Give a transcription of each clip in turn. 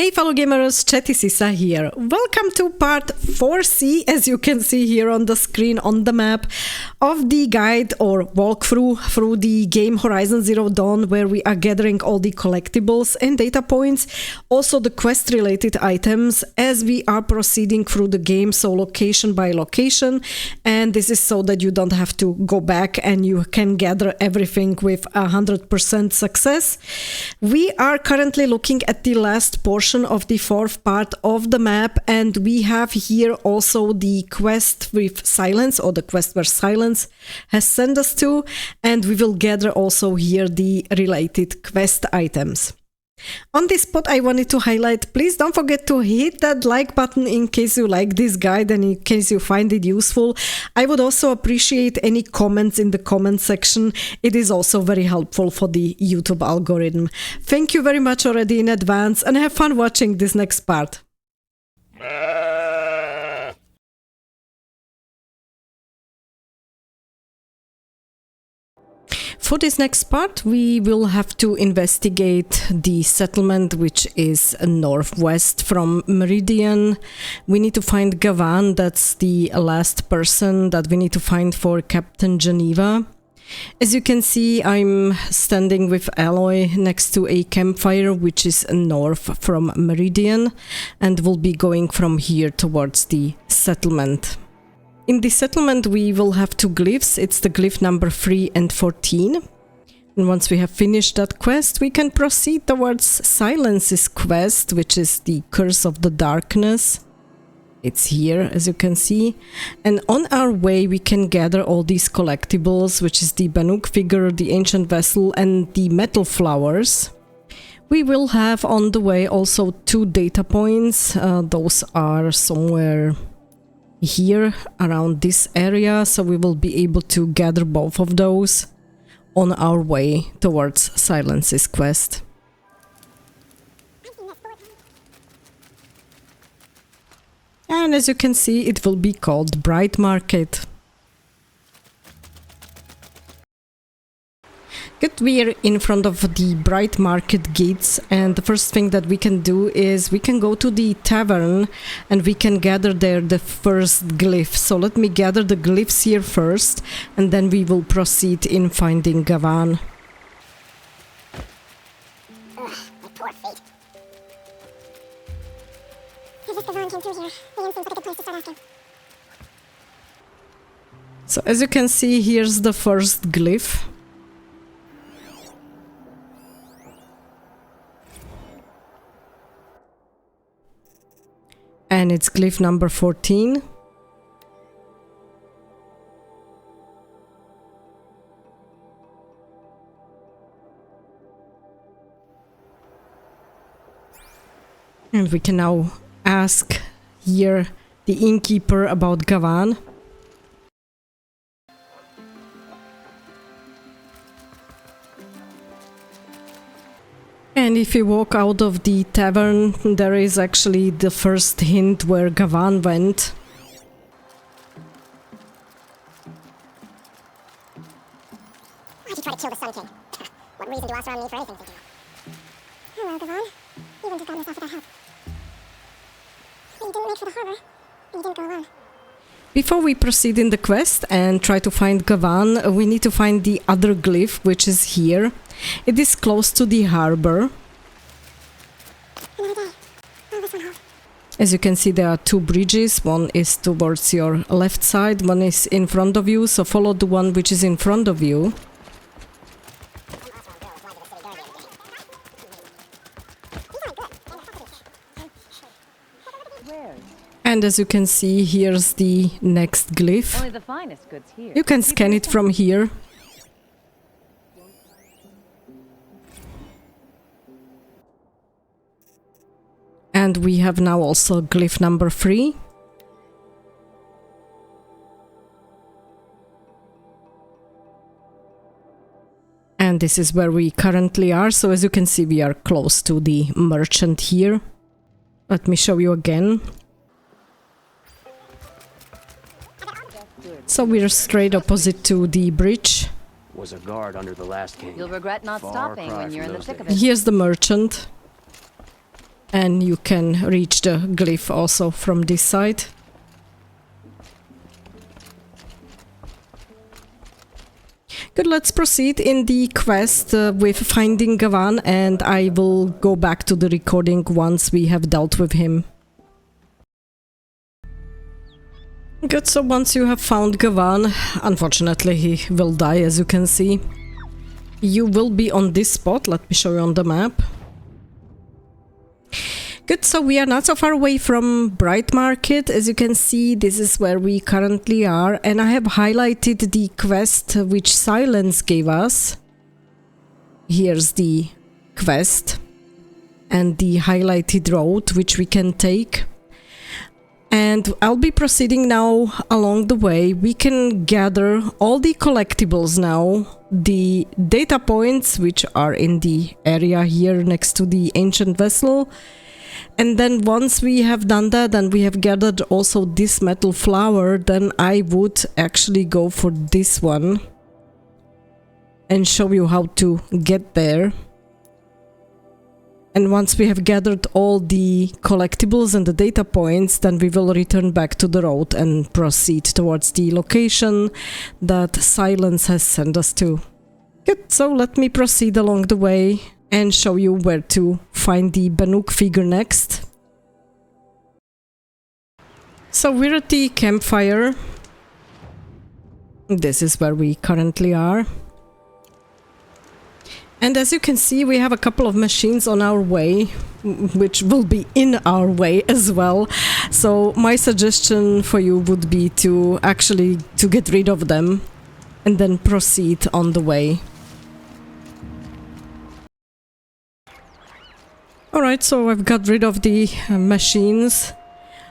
Hey fellow gamers, Chatty Sisa here. Welcome to part 4C, as you can see here on the screen on the map, of the guide or walkthrough through the game Horizon Zero Dawn, where we are gathering all the collectibles and data points, also the quest related items as we are proceeding through the game, so location by location, and this is so that you don't have to go back and you can gather everything with 100% success. We are currently looking at the last portion of the fourth part of the map, and we have here also the quest with Sylens, or the quest where Sylens has sent us to, and we will gather also here the related quest items. On this spot I wanted to highlight, please don't forget to hit that like button in case you like this guide and in case you find it useful. I would also appreciate any comments in the comment section. It is also very helpful for the YouTube algorithm. Thank you very much already in advance and have fun watching this next part. For this next part, we will have to investigate the settlement, which is northwest from Meridian. We need to find Gavan, that's the last person that we need to find for Captain Geneva. As you can see, I'm standing with Aloy next to a campfire, which is north from Meridian, and will be going from here towards the settlement. In the settlement we will have two glyphs, it's the glyph number 3 and 14. And once we have finished that quest, we can proceed towards Sylens's quest, which is the Curse of the Darkness. It's here, as you can see. And on our way we can gather all these collectibles, which is the Banuk figure, the ancient vessel and the metal flowers. We will have on the way also 2 data points, those are somewhere here around this area, so we will be able to gather both of those on our way towards Sylens's quest. And as you can see, it will be called Bright Market. Good, we are in front of the Bright Market gates, and the first thing that we can do is we can go to the tavern and we can gather there the first glyph. So let me gather the glyphs here first, and then we will proceed in finding Gavan. Ugh, my poor fate. As if Gavan came through here, the inn seems like a good place to start asking. So as you can see, here's the first glyph. And it's glyph number 14. And we can now ask here the innkeeper about Gavan. And if you walk out of the tavern, there is actually the first hint where Gavan went. Why'd you try to kill the Sun King? What reason do Oseram need for anything, thinking? Hello, Gavan. You wouldn't have gotten us off without help. But you didn't make for the harbor, and you didn't go alone. Before we proceed in the quest and try to find Gavan, we need to find the other glyph, which is here. It is close to the harbor. Another day. Oh, this one hold. As you can see, there are 2 bridges. One is towards your left side, one is in front of you, so follow the one which is in front of you. And as you can see, here's the next glyph. Only the finest goods here. You can scan it from here. And we have now also glyph number 3. And this is where we currently are, so as you can see we are close to the merchant here. Let me show you again. So we're straight opposite to the bridge. Was a guard under the last king. You'll regret not Far stopping cry when you're in from the those thick of days. it. Here's the merchant. And you can reach the glyph also from this side. Good, let's proceed in the quest with finding Gavan, and I will go back to the recording once we have dealt with him. Good, so once you have found Gavan, unfortunately he will die, as you can see. You will be on this spot, let me show you on the map. Good, so we are not so far away from Bright Market. As you can see, this is where we currently are, and I have highlighted the quest which Sylens gave us. Here's the quest and the highlighted road which we can take. And I'll be proceeding now along the way. We can gather all the collectibles now, the data points which are in the area here next to the ancient vessel. And then once we have done that and we have gathered also this metal flower, then I would actually go for this one and show you how to get there. And once we have gathered all the collectibles and the data points, then we will return back to the road and proceed towards the location that Sylens has sent us to. Good, so let me proceed along the way and show you where to find the Banuk figure next. So we're at the campfire. This is where we currently are. And as you can see, we have a couple of machines on our way, which will be in our way as well. So my suggestion for you would be to actually get rid of them and then proceed on the way. Alright, so I've got rid of the machines.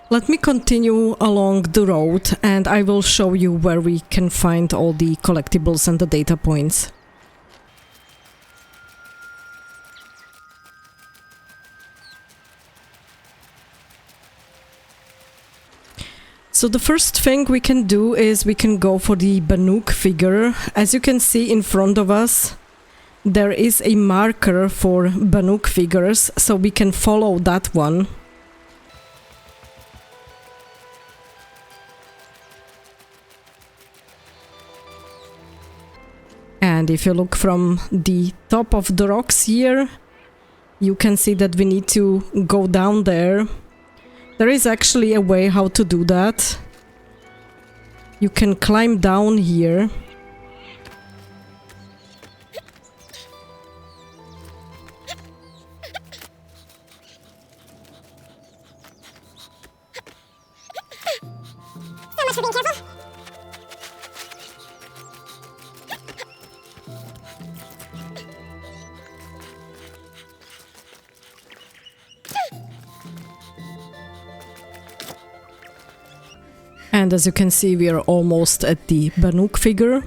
Let me continue along the road and I will show you where we can find all the collectibles and the data points. So the first thing we can do is we can go for the Banuk figure. As you can see in front of us, there is a marker for Banuk figures, so we can follow that one. And if you look from the top of the rocks here, you can see that we need to go down there. There is actually a way how to do that. You can climb down here. So much for being careful. And as you can see, we are almost at the Banuk figure.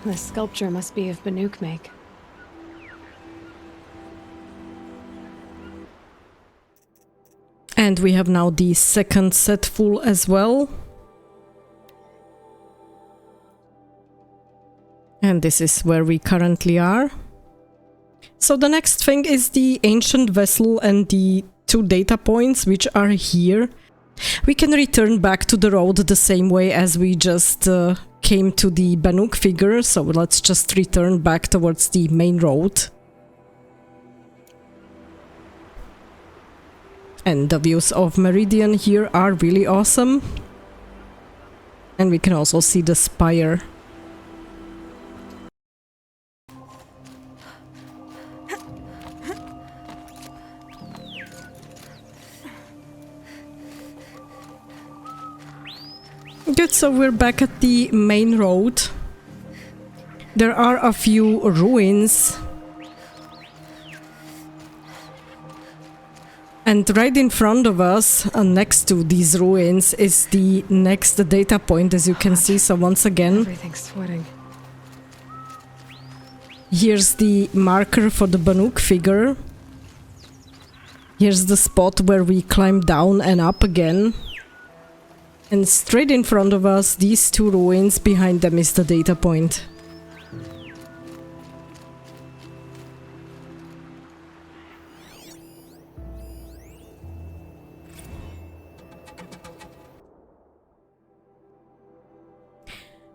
This sculpture must be of Banuk make. And we have now the second set full as well. And this is where we currently are. So the next thing is the ancient vessel and the two data points which are here. We can return back to the road the same way as we just came to the Banuk figure, so let's just return back towards the main road. And the views of Meridian here are really awesome. And we can also see the spire. Good, so we're back at the main road. There are a few ruins. And right in front of us, next to these ruins, is the next data point, as you can see. So once again, Everything's sweating. here's the marker for the Banuk figure. Here's the spot where we climb down and up again. And straight in front of us, these two ruins, behind them is the data point.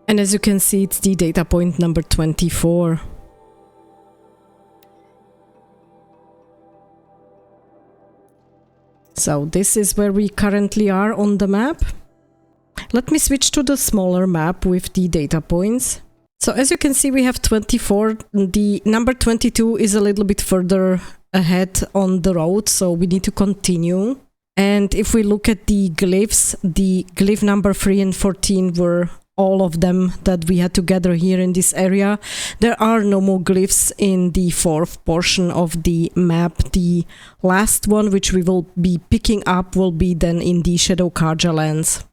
And as you can see, it's the data point number 24. So this is where we currently are on the map. Let me switch to the smaller map with the data points. So as you can see, we have 24. The number 22 is a little bit further ahead on the road, so we need to continue. And if we look at the glyphs, the glyph number 3 and 14 were all of them that we had to gather here in this area. There are no more glyphs in the fourth portion of the map. The last one, which we will be picking up, will be then in the Shadow Karja lands.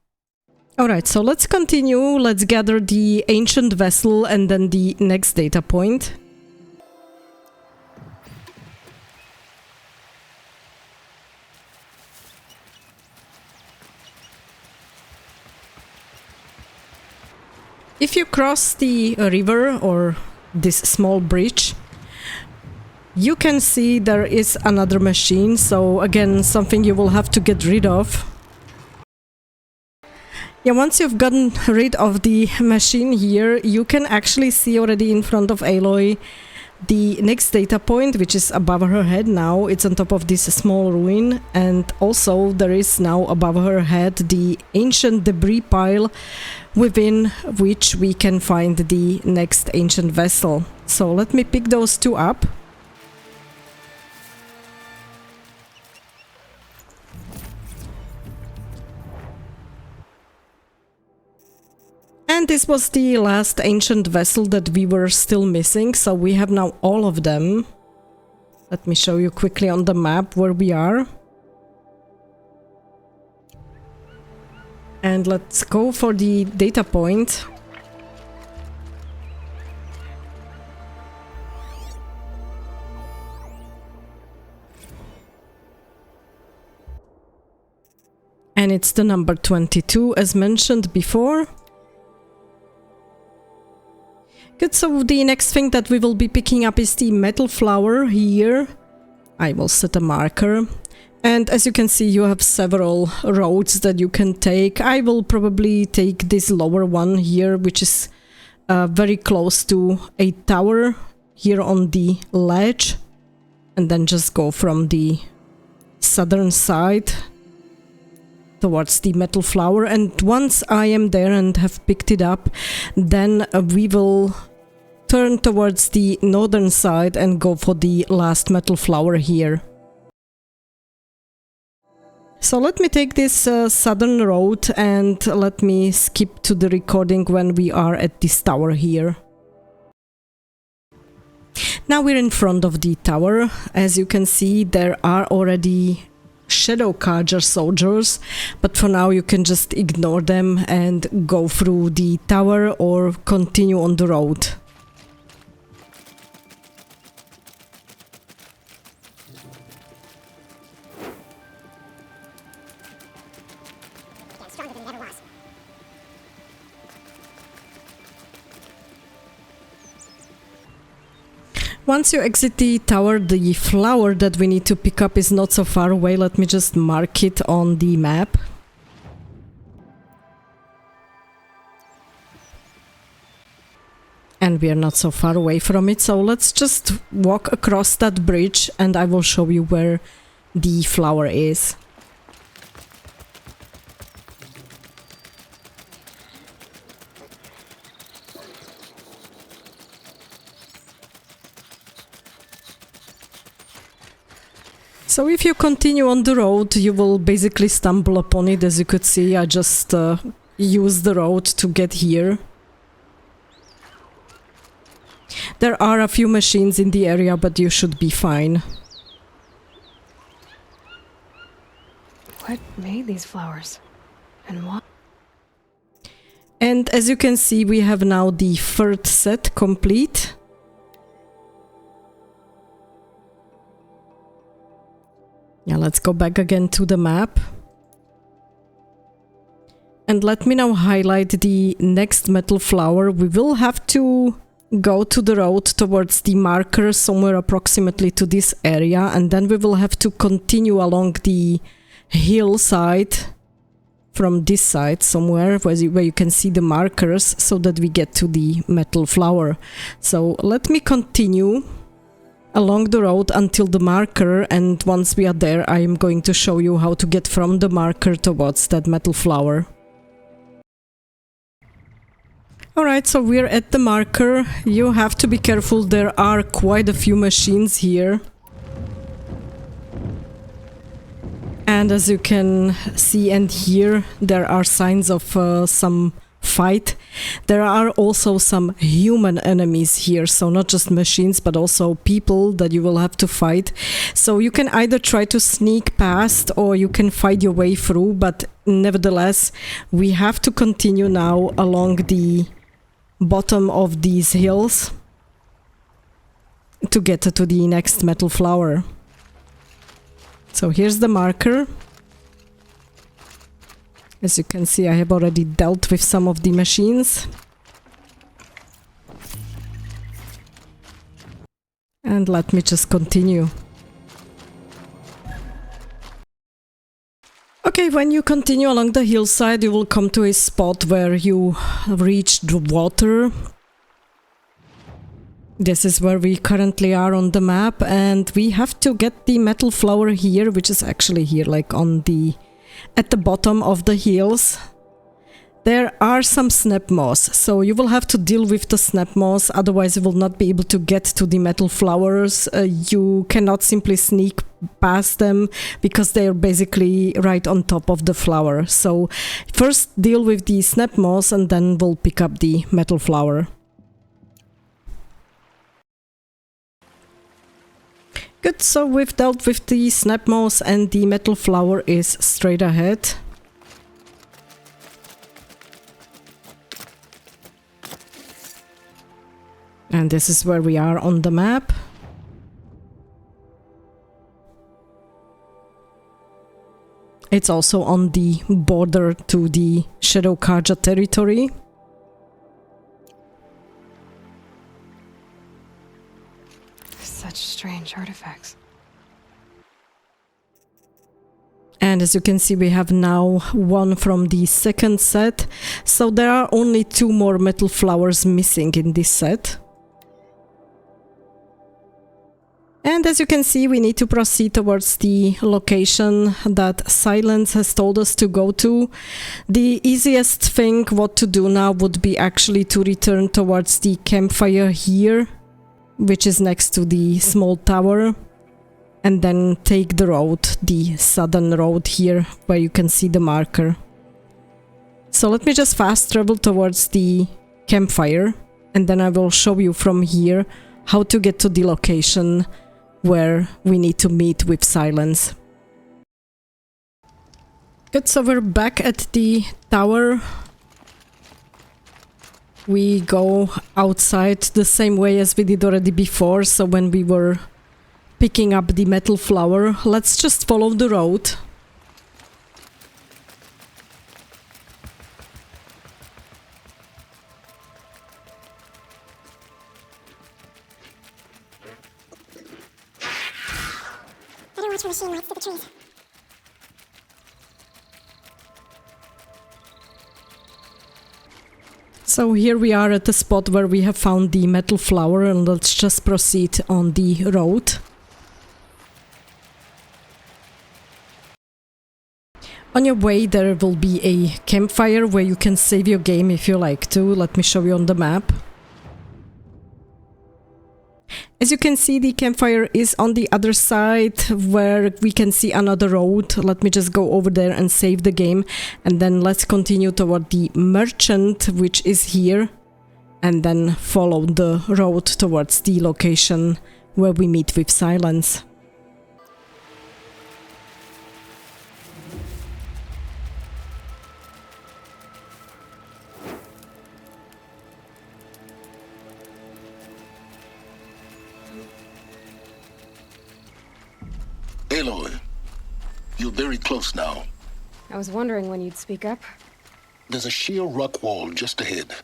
Alright, so let's continue. Let's gather the ancient vessel and then the next data point. If you cross the river or this small bridge, you can see there is another machine, so again, something you will have to get rid of. Yeah, once you've gotten rid of the machine here, you can actually see already in front of Aloy the next data point, which is above her head now. It's on top of this small ruin, and also there is now above her head the ancient debris pile within which we can find the next ancient vessel. So let me pick those two up. And this was the last ancient vessel that we were still missing, so we have now all of them. Let me show you quickly on the map where we are. And let's go for the data point. And it's the number 22 as mentioned before. Good, so the next thing that we will be picking up is the metal flower here. I will set a marker. And as you can see, you have several roads that you can take. I will probably take this lower one here, which is very close to a tower here on the ledge. And then just go from the southern side towards the metal flower. And once I am there and have picked it up, then we will turn towards the northern side and go for the last metal flower here. So let me take this southern road and let me skip to the recording when we are at this tower here. Now we're in front of the tower. As you can see, there are already Shadow Karja soldiers, but for now you can just ignore them and go through the tower or continue on the road. Stronger than it ever was. Once you exit the tower, the flower that we need to pick up is not so far away. Let me just mark it on the map. And we are not so far away from it, so let's just walk across that bridge and I will show you where the flower is. So if you continue on the road, you will basically stumble upon it. As you could see, I just used the road to get here. There are a few machines in the area, but you should be fine. What made these flowers? And why? And as you can see, we have now the third set complete. Yeah, let's go back again to the map. And let me now highlight the next metal flower. We will have to go to the road towards the marker somewhere approximately to this area, and then we will have to continue along the hillside from this side somewhere where you can see the markers, so that we get to the metal flower. So let me continue along the road until the marker, and once we are there I am going to show you how to get from the marker towards that metal flower. Alright, so we're at the marker. You have to be careful, there are quite a few machines here. And as you can see and hear, there are signs of some fight. There are also some human enemies here, so not just machines but also people that you will have to fight. So you can either try to sneak past or you can fight your way through, but nevertheless we have to continue now along the bottom of these hills to get to the next metal flower. So here's the marker. As you can see, I have already dealt with some of the machines. And let me just continue. Okay, when you continue along the hillside, you will come to a spot where you reach the water. This is where we currently are on the map, and we have to get the metal flower here, which is actually here, like at the bottom of the hills. There are some snap moss, so you will have to deal with the snap moss, otherwise you will not be able to get to the metal flowers. You cannot simply sneak past them because they are basically right on top of the flower. So first deal with the snap moss and then we'll pick up the metal flower. Good, so we've dealt with the snap moss and the metal flower is straight ahead. And this is where we are on the map. It's also on the border to the Shadow Kaja territory. Such strange artifacts. And as you can see, we have now one from the second set. So there are only 2 more metal flowers missing in this set. And as you can see, we need to proceed towards the location that Sylens has told us to go to. The easiest thing what to do now would be actually to return towards the campfire here, which is next to the small tower, and then take the road, the southern road here, where you can see the marker. So let me just fast travel towards the campfire, and then I will show you from here how to get to the location where we need to meet with Sylens. Good, so we're back at the tower. We go outside the same way as we did already before, so when we were picking up the metal flower, let's just follow the road. Better watch for machine lights through the trees. So here we are at the spot where we have found the metal flower, and let's just proceed on the road. On your way there will be a campfire where you can save your game if you like to. Let me show you on the map. As you can see, the campfire is on the other side where we can see another road. Let me just go over there and save the game, and then let's continue toward the merchant, which is here, and then follow the road towards the location where we meet with Sylens. Aloy, you're very close now. I was wondering when you'd speak up. There's a sheer rock wall just ahead.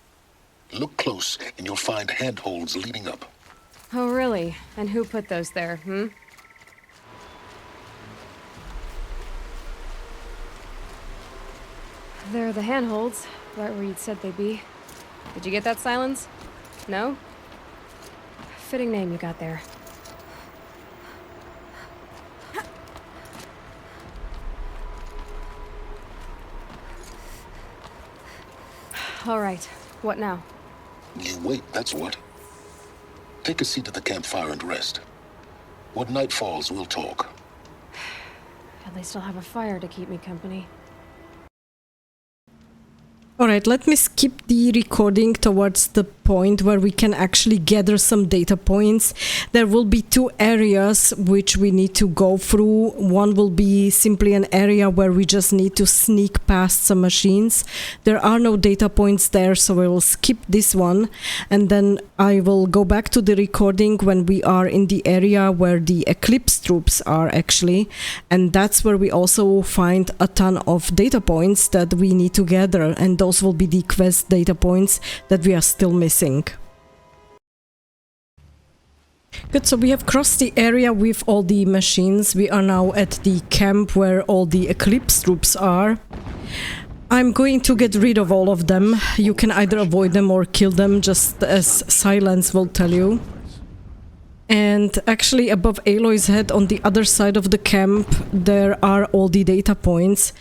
Look close, and you'll find handholds leading up. Oh, really? And who put those there, hmm? They're the handholds, right where you'd said they'd be. Did you get that, Sylens? No? Fitting name you got there. All right, what now? You wait, that's what. Take a seat at the campfire and rest. When night falls, we'll talk. At least I'll have a fire to keep me company. Alright, let me skip the recording towards the point where we can actually gather some data points. There will be two areas which we need to go through. One will be simply an area where we just need to sneak past some machines. There are no data points there, so I will skip this one. And then I will go back to the recording when we are in the area where the Eclipse troops are actually. And that's where we also find a ton of data points that we need to gather. And those will be the quest data points that we are still missing. Good, so we have crossed the area with all the machines. We are now at the camp where all the Eclipse troops are. I'm going to get rid of all of them. You can either avoid them or kill them, just as Sylens will tell you. And actually above Aloy's head on the other side of the camp there are all the data points,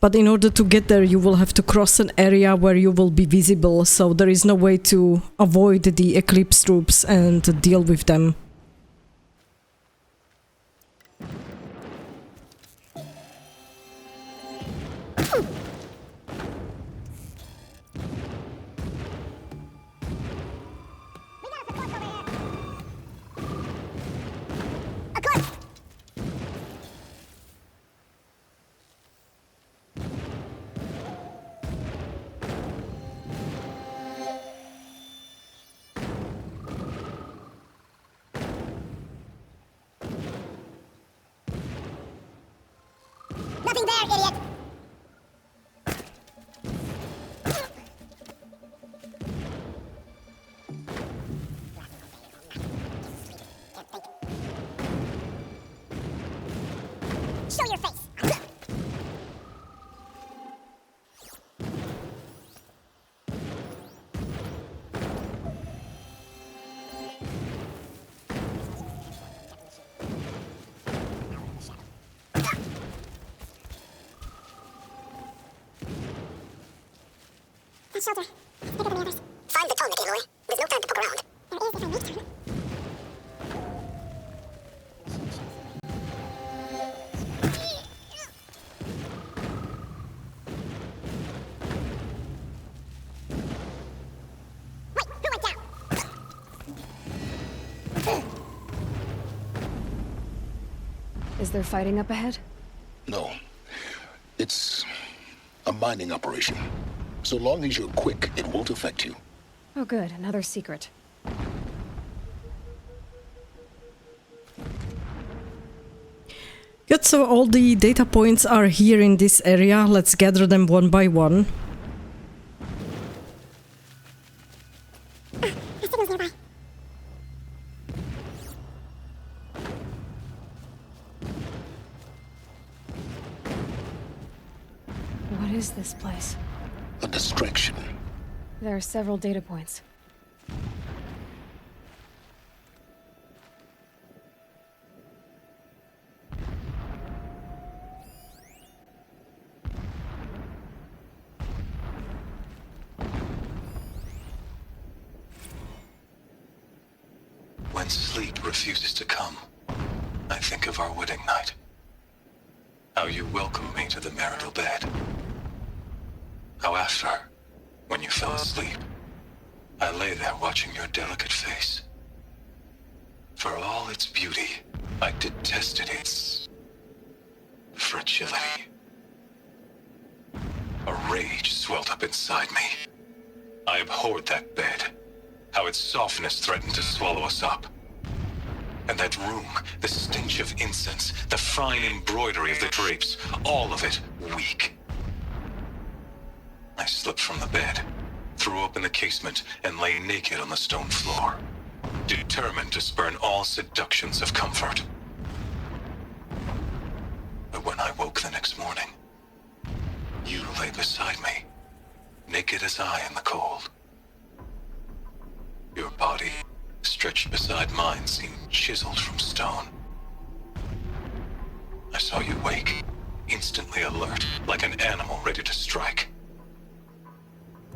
but in order to get there you will have to cross an area where you will be visible, so there is no way to avoid the Eclipse troops and deal with them. Nothing there, idiot! Show your face! That shelter. It's bigger than the others. Find the tonic, Aloy. There's no time to poke around. There is if I make time. Wait, who went down? Is there fighting up ahead? No. It's a mining operation. So long as you're quick, it won't affect you. Oh good, another secret. Good, so all the data points are here in this area. Let's gather them one by one. The signal's nearby. What is this place? A distraction. There are several data points. When sleep refuses to come, I think of our wedding night. How you welcomed me to the marital bed. How after, when you fell asleep, I lay there watching your delicate face. For all its beauty, I detested its fragility. A rage swelled up inside me. I abhorred that bed, how its softness threatened to swallow us up. And that room, the stench of incense, the fine embroidery of the drapes, all of it weak. I slipped from the bed, threw open the casement, and lay naked on the stone floor, determined to spurn all seductions of comfort. But when I woke the next morning, you lay beside me, naked as I in the cold. Your body, stretched beside mine, seemed chiseled from stone. I saw you wake, instantly alert, like an animal ready to strike.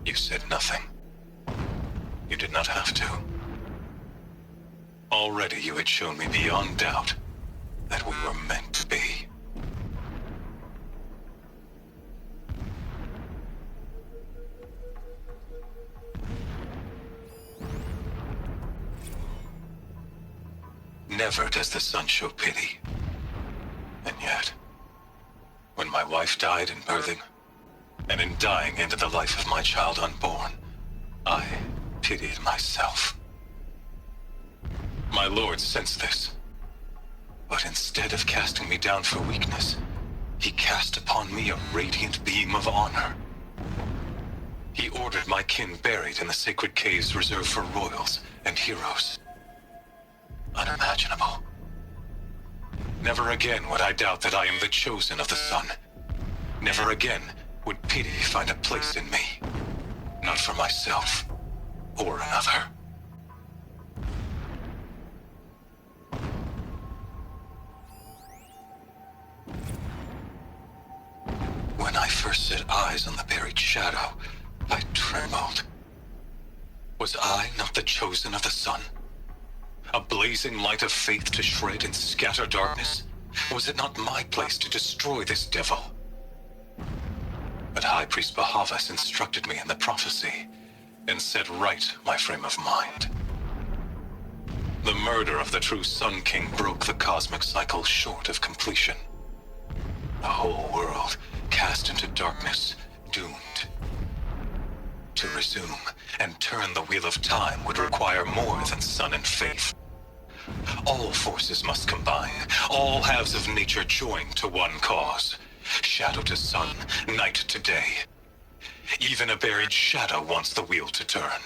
You said nothing. You did not have to. Already you had shown me beyond doubt that we were meant to be. Never does the sun show pity. And yet, when my wife died in birthing, and in dying into the life of my child unborn, I pitied myself. My lord sensed this, but instead of casting me down for weakness, he cast upon me a radiant beam of honor. He ordered my kin buried in the sacred caves reserved for royals and heroes. Unimaginable. Never again would I doubt that I am the chosen of the sun. Never again would pity find a place in me. Not for myself or another. When I first set eyes on the buried shadow, I trembled. Was I not the chosen of the sun? A blazing light of faith to shred and scatter darkness? Was it not my place to destroy this devil? But High Priest Bahavas instructed me in the prophecy and set right my frame of mind. The murder of the true Sun King broke the cosmic cycle short of completion. The whole world cast into darkness, doomed. To resume and turn the wheel of time would require more than sun and faith. All forces must combine, all halves of nature join to one cause. Shadow to sun, night to day. Even a buried shadow wants the wheel to turn,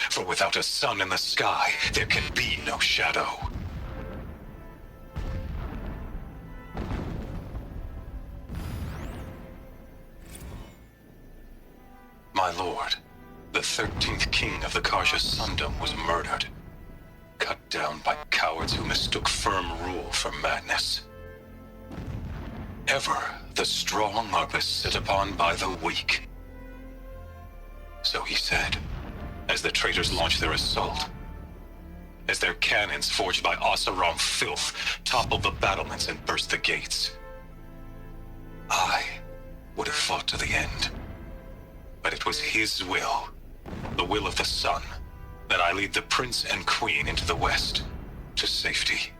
for without a sun in the sky, there can be no shadow. My lord, the 13th king of the Karja Sundom was murdered. Cut down by cowards who mistook firm rule for madness. Ever the strong are beset upon by the weak. So he said, as the traitors launched their assault. As their cannons forged by Oseram filth toppled the battlements and burst the gates. I would have fought to the end. But it was his will, the will of the sun, that I lead the prince and queen into the west, to safety.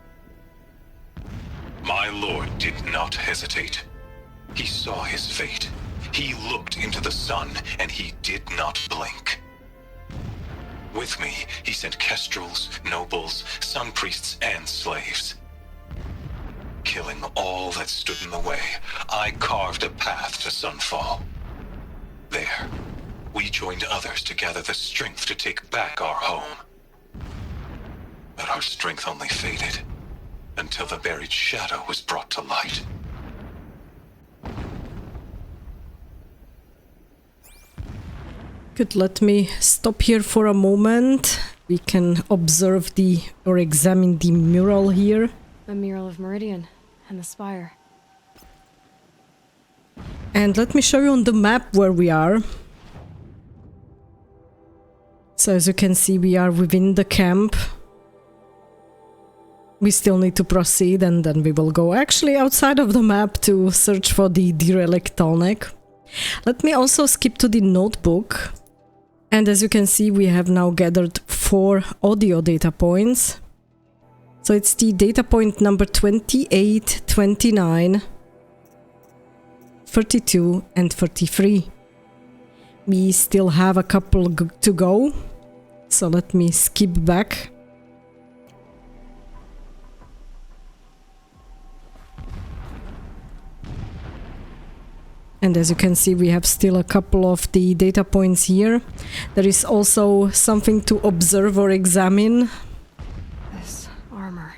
My lord did not hesitate. He saw his fate. He looked into the sun, and he did not blink. With me, he sent kestrels, nobles, sun priests, and slaves. Killing all that stood in the way, I carved a path to sunfall. There, we joined others to gather the strength to take back our home. But our strength only faded until the buried shadow was brought to light. Good, let me stop here for a moment. We can observe or examine the mural here. A mural of Meridian and the spire. And let me show you on the map where we are. So as you can see, we are within the camp. We still need to proceed and then we will go actually outside of the map to search for the derelict Tallneck. Let me also skip to the notebook. And as you can see, we have now gathered 4 audio data points. So it's the data point number 28, 29, 32 and 33. We still have a couple to go. So let me skip back. And as you can see, we have still a couple of the data points here. There is also something to observe or examine. This armor.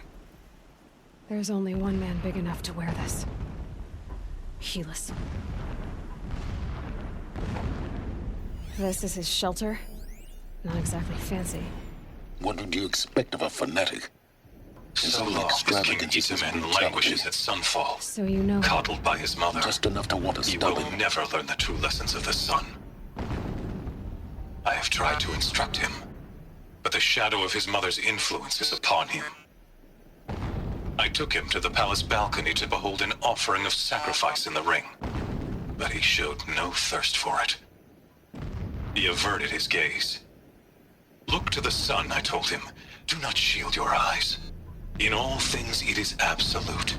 There's only one man big enough to wear this. Helis. This is his shelter. Not exactly fancy. What would you expect of a fanatic? So long as King Isamen languishes at sunfall, So you know... coddled by his mother, Just enough to want to he stop will him. never learn the true lessons of the sun. I have tried to instruct him, but the shadow of his mother's influence is upon him. I took him to the palace balcony to behold an offering of sacrifice in the ring, but he showed no thirst for it. He averted his gaze. Look to the sun, I told him. Do not shield your eyes. In all things, it is absolute.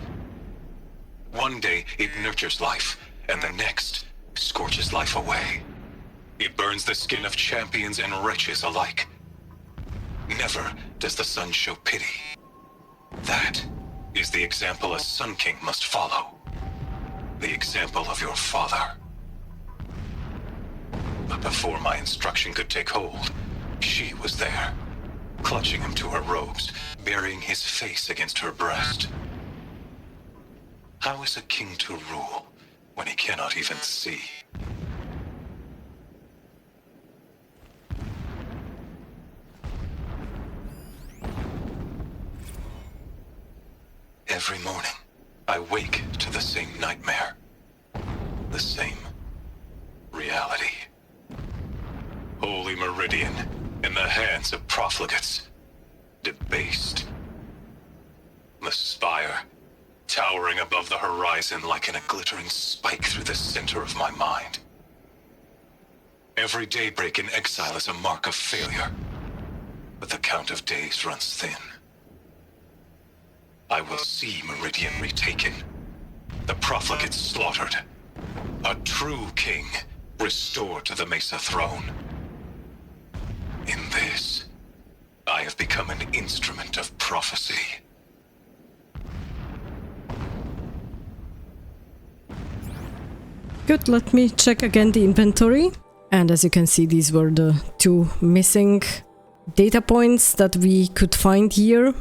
One day, it nurtures life, and the next, scorches life away. It burns the skin of champions and wretches alike. Never does the sun show pity. That is the example a Sun King must follow. The example of your father. But before my instruction could take hold, she was there, clutching him to her robes, burying his face against her breast. How is a king to rule when he cannot even see? Every morning, I wake to the same nightmare. The same reality. Holy Meridian, in the hands of profligates. Debased. The spire, towering above the horizon like a glittering spike through the center of my mind. Every daybreak in exile is a mark of failure, but the count of days runs thin. I will see Meridian retaken, the profligates slaughtered, a true king restored to the Mesa throne. In this, I have become an instrument of prophecy. Good, let me check again the inventory. And as you can see, these were the two missing data points that we could find here.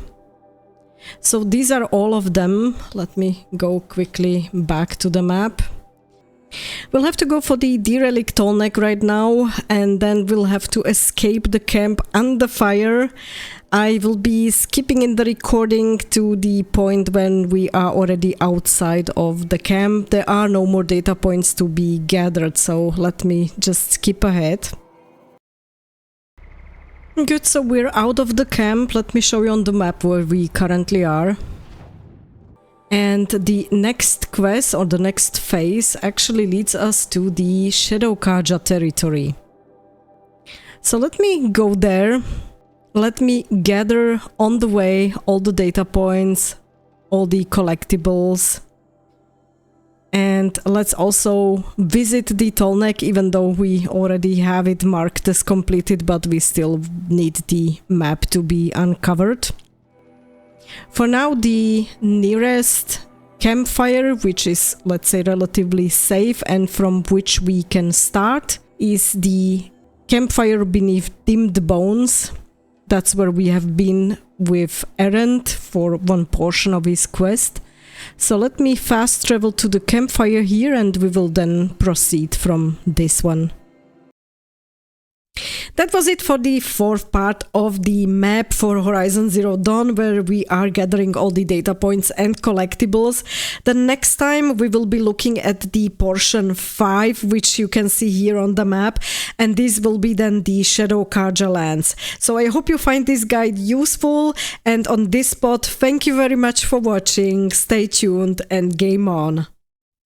So these are all of them. Let me go quickly back to the map. We'll have to go for the derelict tallneck right now, and then we'll have to escape the camp under fire. I will be skipping in the recording to the point when we are already outside of the camp. There are no more data points to be gathered, so let me just skip ahead. Good, so we're out of the camp. Let me show you on the map where we currently are. And the next quest, or the next phase, actually leads us to the Shadow Kaja territory. So let me go there. Let me gather on the way all the data points, all the collectibles. And let's also visit the tallneck, even though we already have it marked as completed, but we still need the map to be uncovered. For now, the nearest campfire, which is, let's say, relatively safe and from which we can start, is the campfire beneath Dimmed Bones. That's where we have been with Errant for one portion of his quest. So let me fast travel to the campfire here, and we will then proceed from this one. That was it for the fourth part of the map for Horizon Zero Dawn, where we are gathering all the data points and collectibles. The next time we will be looking at the portion 5, which you can see here on the map, and this will be then the Shadow Kaja lands. So I hope you find this guide useful, and on this spot, thank you very much for watching, stay tuned and game on!